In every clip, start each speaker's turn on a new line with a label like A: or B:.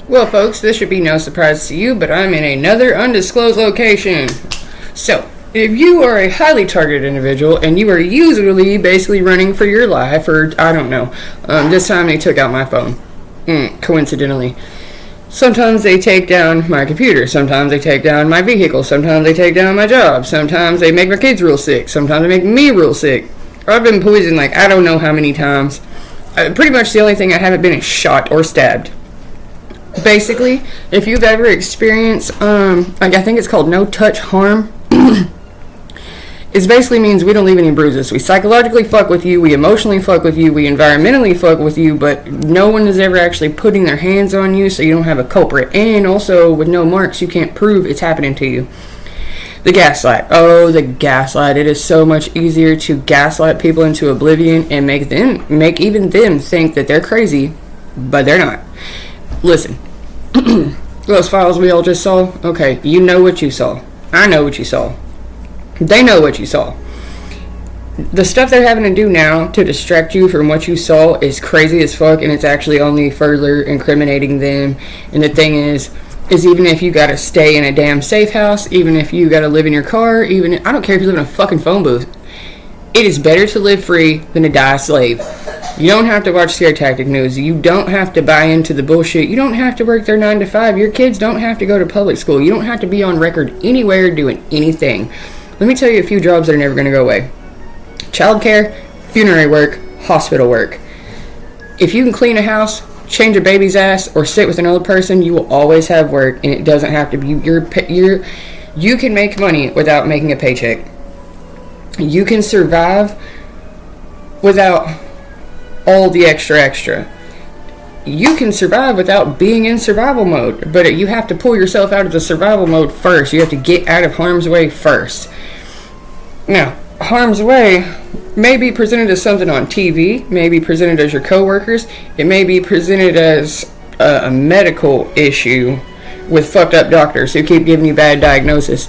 A: Well, folks, this should be no surprise to you, but I'm in another undisclosed location. So, if you are a highly targeted individual and you are usually basically running for your life, or I don't know, this time they took out my phone. Coincidentally. Sometimes they take down my computer. Sometimes they take down my vehicle. Sometimes they take down my job. Sometimes they make my kids real sick. Sometimes they make me real sick. I've been poisoned like I don't know how many times. Pretty much the only thing I haven't been is shot or stabbed. Basically, if you've ever experienced, I think it's called no-touch harm, it basically means we don't leave any bruises. We psychologically fuck with you, we emotionally fuck with you, we environmentally fuck with you, but no one is ever actually putting their hands on you, so you don't have a culprit. And also, with no marks, you can't prove it's happening to you. The gaslight. Oh, the gaslight. It is so much easier to gaslight people into oblivion and make even them think that they're crazy, but they're not. Listen, those files we all just saw, okay, you know what you saw. I know what you saw. They know what you saw. The stuff they're having to do now to distract you from what you saw is crazy as fuck, and it's actually only further incriminating them. And the thing is even if you gotta stay in a damn safe house, even if you gotta live in your car, I don't care if you live in a fucking phone booth, it is better to live free than to die a slave. You don't have to watch scare tactic news. You don't have to buy into the bullshit. You don't have to work their 9 to 5. Your kids don't have to go to public school. You don't have to be on record anywhere doing anything. Let me tell you a few jobs that are never going to go away. Childcare, funerary work, hospital work. If you can clean a house, change a baby's ass, or sit with an old person, you will always have work, and it doesn't have to be you can make money without making a paycheck. You can survive without all the extra. You can survive without being in survival mode, but you have to pull yourself out of the survival mode first. You have to get out of harm's way first. Now, harm's way may be presented as something on TV, may be presented as your coworkers, it may be presented as a medical issue with fucked up doctors who keep giving you bad diagnosis.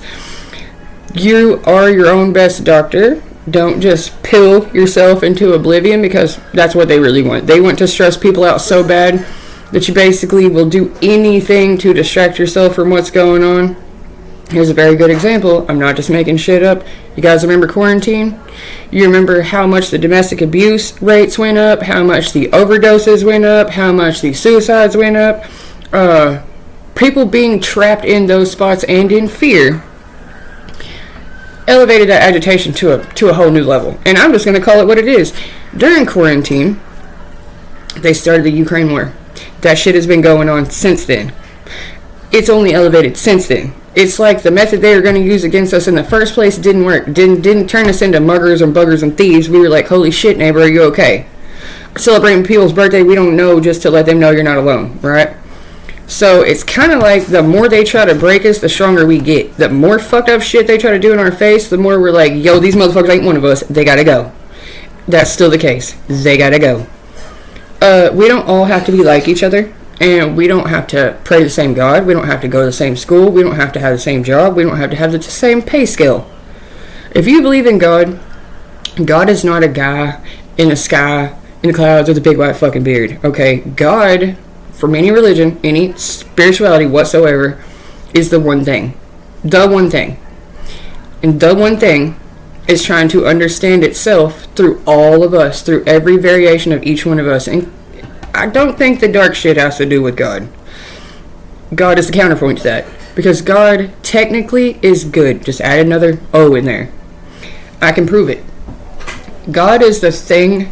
A: You are your own best doctor. Don't just pill yourself into oblivion, because that's what they really want. They want to stress people out so bad that you basically will do anything to distract yourself from what's going on. Here's a very good example. I'm not just making shit up. You guys remember quarantine? You remember how much the domestic abuse rates went up, how much the overdoses went up, how much the suicides went up. People being trapped in those spots and in fear elevated that agitation to a whole new level. And I'm just going to call it what it is. During quarantine, they started the Ukraine war. That shit has been going on since then. It's only elevated since then. It's like the method they were going to use against us in the first place didn't work. Didn't turn us into muggers and buggers and thieves. We were like, holy shit, neighbor, are you okay? Celebrating people's birthday, we don't know, just to let them know you're not alone, right? So it's kind of like the more they try to break us, the stronger we get. The more fucked up shit they try to do in our face, the more we're like, yo, these motherfuckers ain't one of us. They gotta go. That's still the case. They gotta go. We don't all have to be like each other. And we don't have to pray to the same God. We don't have to go to the same school. We don't have to have the same job. We don't have to have the same pay scale. If you believe in God, God is not a guy in the sky, in the clouds, with a big white fucking beard. Okay? God, from any religion, any spirituality whatsoever, is the one thing. The one thing. And the one thing is trying to understand itself through all of us, through every variation of each one of us. And I don't think the dark shit has to do with God. God is the counterpoint to that. Because God technically is good. Just add another O in there. I can prove it. God is the thing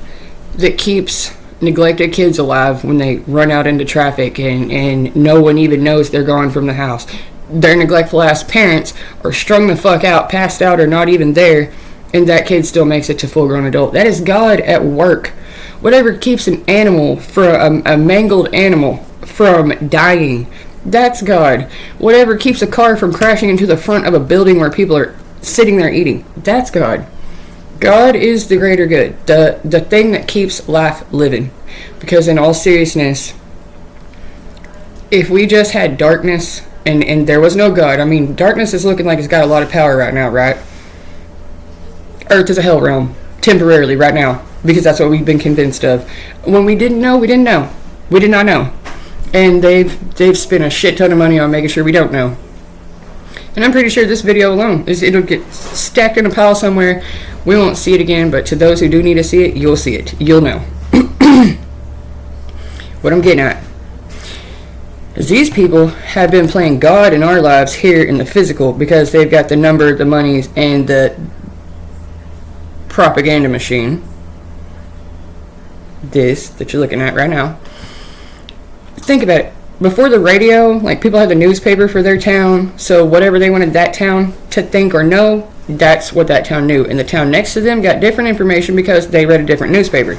A: that keeps neglected kids alive when they run out into traffic and no one even knows they're gone from the house. Their neglectful ass parents are strung the fuck out, passed out, or not even there, and that kid still makes it to full grown adult. That is God at work. Whatever keeps an animal, a mangled animal, from dying, that's God. Whatever keeps a car from crashing into the front of a building where people are sitting there eating, that's God. God is the greater good, the thing that keeps life living. Because in all seriousness, if we just had darkness and there was no God, I mean, darkness is looking like it's got a lot of power right now, right? Earth is a hell realm, temporarily, right now, because that's what we've been convinced of. When we didn't know, we didn't know. We did not know. And they've spent a shit ton of money on making sure we don't know. And I'm pretty sure this video alone, it'll get stacked in a pile somewhere. We won't see it again, but to those who do need to see it, you'll see it. You'll know. What I'm getting at is these people have been playing God in our lives here in the physical because they've got the number, the monies, and the propaganda machine. This that you're looking at right now. Think about it. Before the radio, like, people had the newspaper for their town, so whatever they wanted that town to think or know, that's what that town knew. And the town next to them got different information because they read a different newspaper.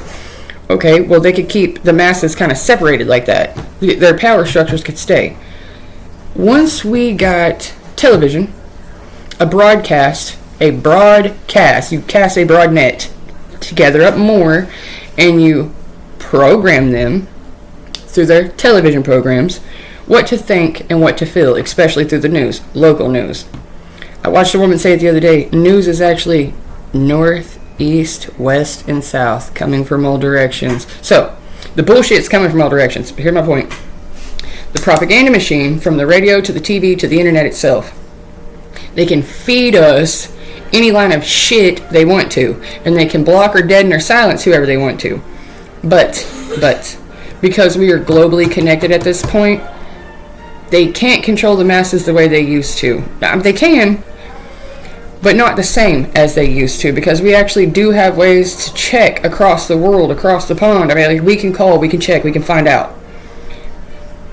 A: Okay, well, they could keep the masses kind of separated like that. Their power structures could stay. Once we got television, a broadcast, you cast a broad net to gather up more, and you program them through their television programs what to think and what to feel, especially through the news, local news. I watched a woman say it the other day, news is actually north, east, west, and south, coming from all directions. So, the bullshit's coming from all directions. But here's my point. The propaganda machine, from the radio to the TV to the internet itself, they can feed us any line of shit they want to, and they can block or deaden or silence whoever they want to. But, because we are globally connected at this point, they can't control the masses the way they used to. They can, but not the same as they used to, because we actually do have ways to check across the world, across the pond. I mean, like, we can call, we can check, we can find out.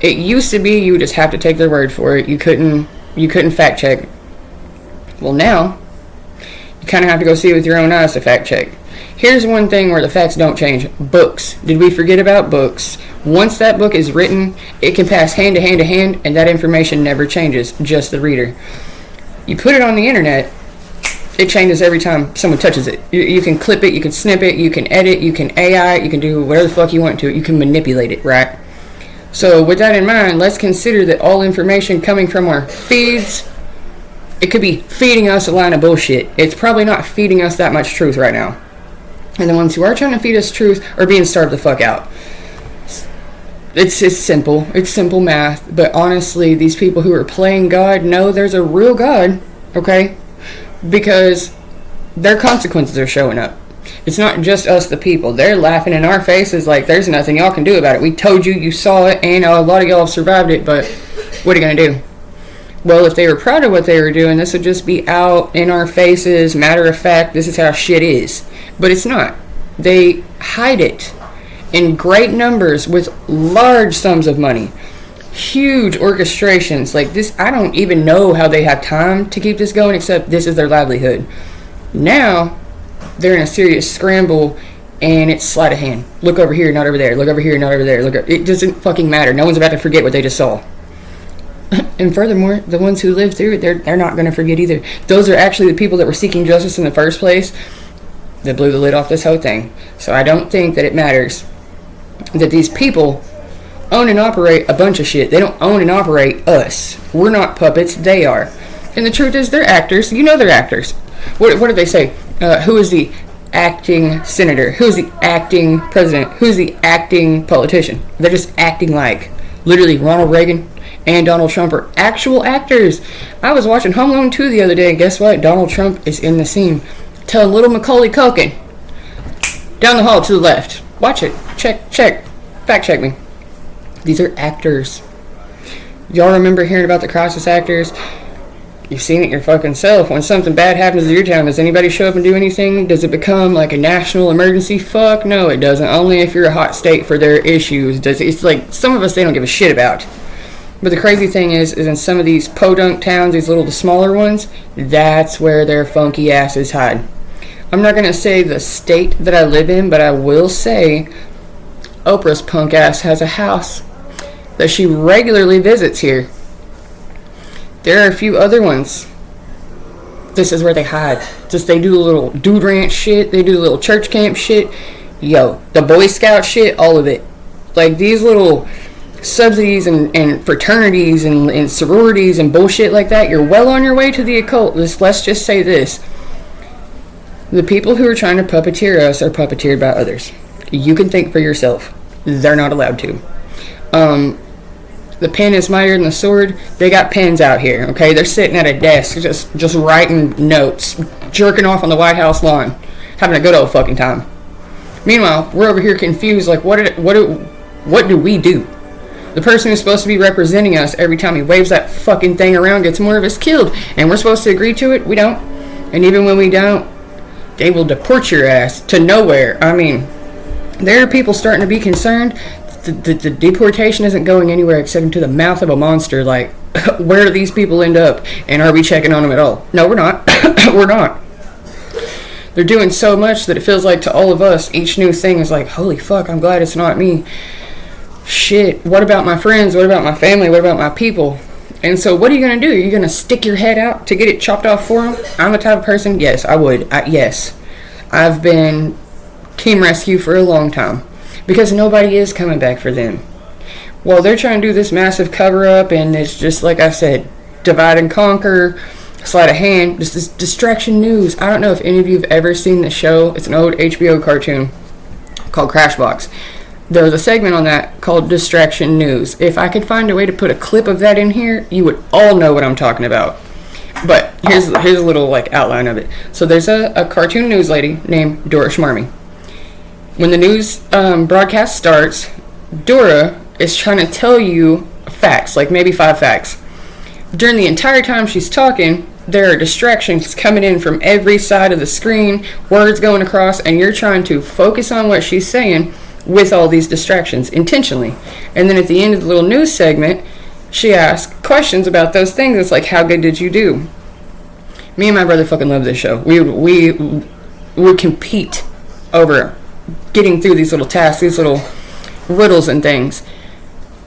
A: It used to be you just have to take their word for it. You couldn't fact check. Well, now you kind of have to go see it with your own eyes to fact check. Here's one thing where the facts don't change. Books. Did we forget about books? Once that book is written, it can pass hand to hand to hand, and that information never changes, just the reader. You put it on the internet, it changes every time someone touches it. You can clip it, you can snip it, you can edit, you can AI, you can do whatever the fuck you want to it. You can manipulate it, right? So with that in mind, let's consider that all information coming from our feeds, it could be feeding us a line of bullshit. It's probably not feeding us that much truth right now. And the ones who are trying to feed us truth are being starved the fuck out. It's simple. It's simple math. But honestly, these people who are playing God know there's a real God, okay? Because their consequences are showing up. It's not just us, the people. They're laughing in our faces like there's nothing y'all can do about it. We told you, you saw it, and a lot of y'all have survived it, but what are you going to do? Well, if they were proud of what they were doing, this would just be out in our faces, matter of fact, this is how shit is. But it's not. They hide it in great numbers with large sums of money. Huge orchestrations like this. I don't even know how they have time to keep this going, except this is their livelihood. Now, they're in a serious scramble, and it's sleight of hand. Look over here, not over there. Look over here, not over there. It doesn't fucking matter. No one's about to forget what they just saw. And furthermore, the ones who lived through it, they're not going to forget either. Those are actually the people that were seeking justice in the first place that blew the lid off this whole thing. So I don't think that it matters that these people own and operate a bunch of shit. They don't own and operate us. We're not puppets. They are. And the truth is, they're actors. You know they're actors. What did they say? Who is the acting senator? Who's the acting president? Who's the acting politician? They're just acting like. Literally, Ronald Reagan and Donald Trump are actual actors. I was watching Home Alone 2 the other day, and guess what? Donald Trump is in the scene telling little Macaulay Culkin, down the hall to the left. Watch it. Check. Fact check me. These are actors. Y'all remember hearing about the crisis actors? You've seen it your fucking self. When something bad happens to your town, does anybody show up and do anything? Does it become like a national emergency? Fuck no, it doesn't. Only if you're a hot state for their issues. It's like, some of us they don't give a shit about. But the crazy thing is in some of these podunk towns, the smaller ones, that's where their funky asses hide. I'm not going to say the state that I live in, but I will say Oprah's punk ass has a house that she regularly visits here. There are a few other ones. This is where they hide. Just they do a little dude ranch shit. They do a little church camp shit. Yo, the Boy Scout shit, all of it. Like these little subsidies and fraternities and sororities and bullshit like that, you're well on your way to the occult. Let's just say this. The people who are trying to puppeteer us are puppeteered by others. You can think for yourself. They're not allowed to. the pen is mightier than the sword. They got pens out here, okay? They're sitting at a desk just writing notes, jerking off on the White House lawn, having a good old fucking time. Meanwhile, we're over here confused, like, what do we do? The person who's supposed to be representing us, every time he waves that fucking thing around, gets more of us killed. And we're supposed to agree to it? We don't. And even when we don't, they will deport your ass to nowhere. I mean, there are people starting to be concerned. The deportation isn't going anywhere except into the mouth of a monster. Like, where do these people end up? And are we checking on them at all? No, we're not. We're not. They're doing so much that it feels like to all of us, each new thing is like, holy fuck, I'm glad it's not me. Shit, what about my friends? What about my family? What about my people? And so what are you going to do? Are you going to stick your head out to get it chopped off for them? I'm the type of person, yes, I would. Yes. I've been team rescue for a long time because nobody is coming back for them. Well, they're trying to do this massive cover-up, and it's just, like I said, divide and conquer, sleight of hand, just this distraction news. I don't know if any of you have ever seen the show. It's an old HBO cartoon called Crashbox. There was a segment on that called Distraction News. If I could find a way to put a clip of that in here, you would all know what I'm talking about. But here's a little like outline of it. So there's a cartoon news lady named Dora Schmarmy. When the news broadcast starts, Dora is trying to tell you facts, like maybe 5 facts. During the entire time she's talking, there are distractions coming in from every side of the screen, words going across, and you're trying to focus on what she's saying with all these distractions intentionally. And then at the end of the little news segment, she asks questions about those things. It's like, how good did you do? Me and my brother fucking love this show. We would compete over getting through these little tasks, these little riddles and things.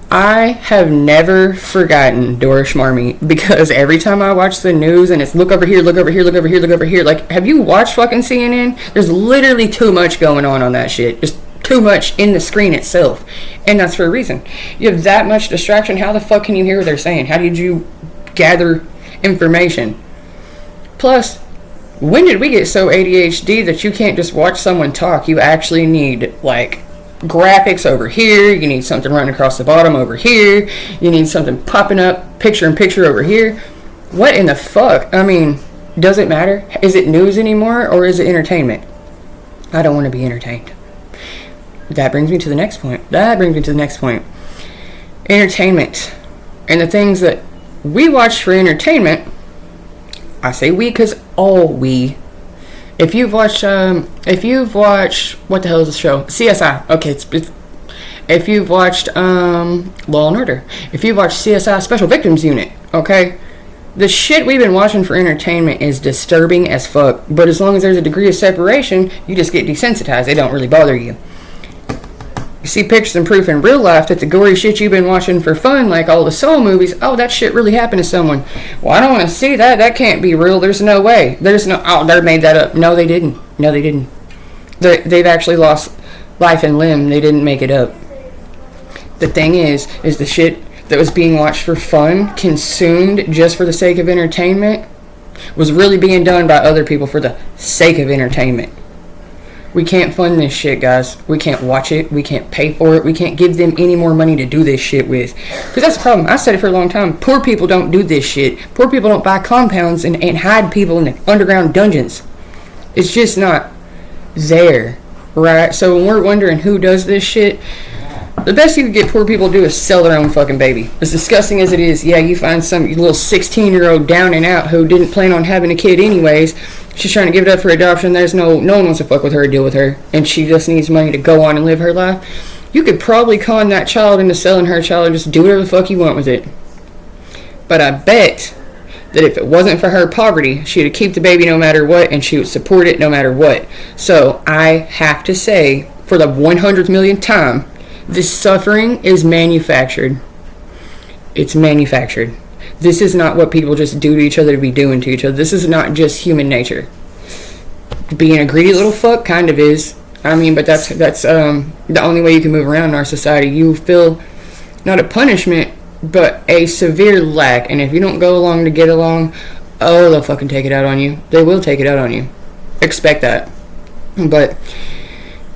A: I have never forgotten Dora Schmarmy because every time I watch the news and it's look over here, look over here, look over here, look over here. Like, have you watched fucking CNN? There's literally too much going on that shit. Just too much in the screen itself. And that's for a reason. You have that much distraction. How the fuck can you hear what they're saying? How did you gather information? Plus, when did we get so ADHD that you can't just watch someone talk? You actually need, like, graphics over here. You need something running across the bottom over here. You need something popping up picture in picture over here. What in the fuck? I mean, does it matter? Is it news anymore or is it entertainment? I don't want to be entertained. That brings me to the next point. Entertainment. And the things that we watch for entertainment, I say we because all we. If you've watched, what the hell is the show? CSI. Okay, it's if you've watched Law and Order. If you've watched CSI Special Victims Unit, okay? The shit we've been watching for entertainment is disturbing as fuck. But as long as there's a degree of separation, you just get desensitized. They don't really bother you. You see pictures and proof in real life that the gory shit you've been watching for fun, like all the Saw movies, oh, that shit really happened to someone. Well, I don't want to see that. That can't be real. There's no way. They made that up. No, they didn't. They've actually lost life and limb. They didn't make it up. The thing is the shit that was being watched for fun, consumed just for the sake of entertainment, was really being done by other people for the sake of entertainment. We can't fund this shit, guys. We can't watch it. We can't pay for it. We can't give them any more money to do this shit with. Because that's the problem. I said it for a long time. Poor people don't do this shit. Poor people don't buy compounds and hide people in the underground dungeons. It's just not there, right? So when we're wondering who does this shit, the best you can get poor people to do is sell their own fucking baby. As disgusting as it is, yeah, you find some little 16-year-old down and out who didn't plan on having a kid anyways. She's trying to give it up for adoption. There's no one wants to fuck with her or deal with her, and she just needs money to go on and live her life. You could probably con that child into selling her child and just do whatever the fuck you want with it. But I bet that if it wasn't for her poverty, she would keep the baby no matter what, and she would support it no matter what. So I have to say, for the 100th millionth time, this suffering is manufactured. It's manufactured. This is not what people just do to each other to be doing to each other. This is not just human nature. Being a greedy little fuck kind of is. I mean, but that's the only way you can move around in our society. You feel not a punishment, but a severe lack. And if you don't go along to get along, oh, they'll fucking take it out on you. They will take it out on you. Expect that. But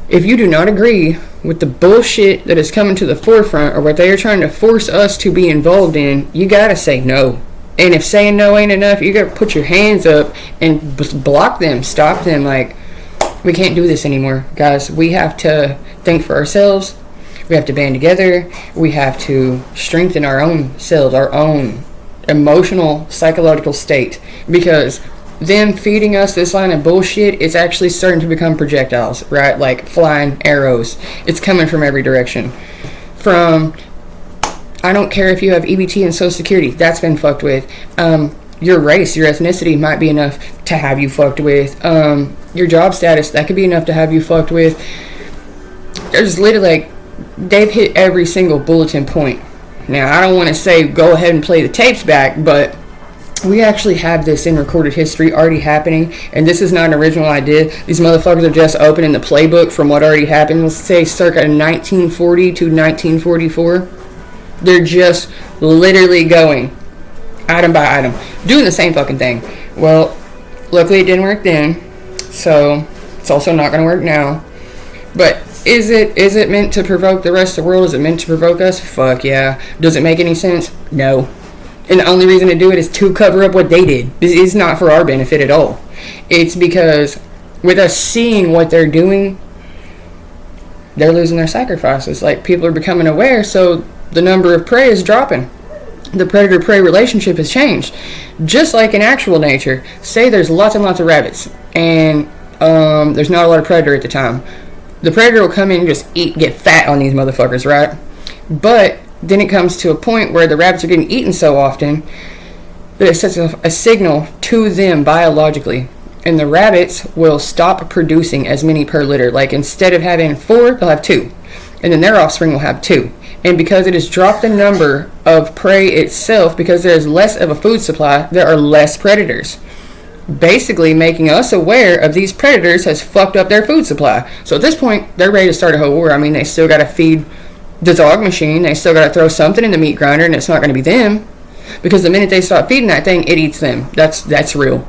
A: if you do not agree with the bullshit that is coming to the forefront, or what they are trying to force us to be involved in, you gotta say no. And if saying no ain't enough, you gotta put your hands up and block them, stop them. Like, we can't do this anymore, guys. We have to think for ourselves. We have to band together. We have to strengthen our own selves, our own emotional, psychological state. Because them feeding us this line of bullshit is actually starting to become projectiles, right? Like flying arrows. It's coming from every direction. From, I don't care if you have EBT and Social Security, that's been fucked with. Your race, your ethnicity might be enough to have you fucked with. Your job status, that could be enough to have you fucked with. There's literally, like, they've hit every single bulletin point. Now, I don't want to say go ahead and play the tapes back, but we actually have this in recorded history already happening, and this is not an original idea. These motherfuckers are just opening the playbook from what already happened. Let's say circa 1940 to 1944. They're just literally going item by item, doing the same fucking thing. Well, luckily it didn't work then, so it's also not going to work now. But is it meant to provoke the rest of the world? Is it meant to provoke us? Fuck yeah. Does it make any sense? No. And the only reason to do it is to cover up what they did. It's not for our benefit at all. It's because with us seeing what they're doing, they're losing their sacrifices. Like, people are becoming aware, so the number of prey is dropping. The predator-prey relationship has changed. Just like in actual nature, say there's lots and lots of rabbits, and there's not a lot of predator at the time. The predator will come in and just get fat on these motherfuckers, right? But then it comes to a point where the rabbits are getting eaten so often that it sets a signal to them biologically. And the rabbits will stop producing as many per litter. Like, instead of having 4, they'll have 2. And then their offspring will have 2. And because it has dropped the number of prey itself, because there is less of a food supply, there are less predators. Basically making us aware of these predators has fucked up their food supply. So at this point, they're ready to start a whole war. I mean, they still got to feed the dog machine. They still got to throw something in the meat grinder, and it's not going to be them. Because the minute they stop feeding that thing, it eats them. That's real.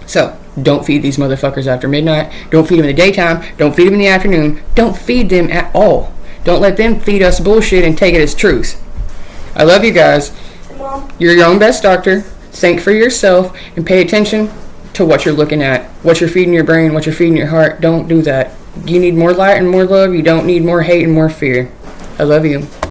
A: So don't feed these motherfuckers after midnight. Don't feed them in the daytime. Don't feed them in the afternoon. Don't feed them at all. Don't let them feed us bullshit and take it as truth. I love you guys.
B: Mom.
A: You're your own best doctor. Think for yourself and pay attention to what you're looking at. What you're feeding your brain, what you're feeding your heart. Don't do that. You need more light and more love. You don't need more hate and more fear. I love you.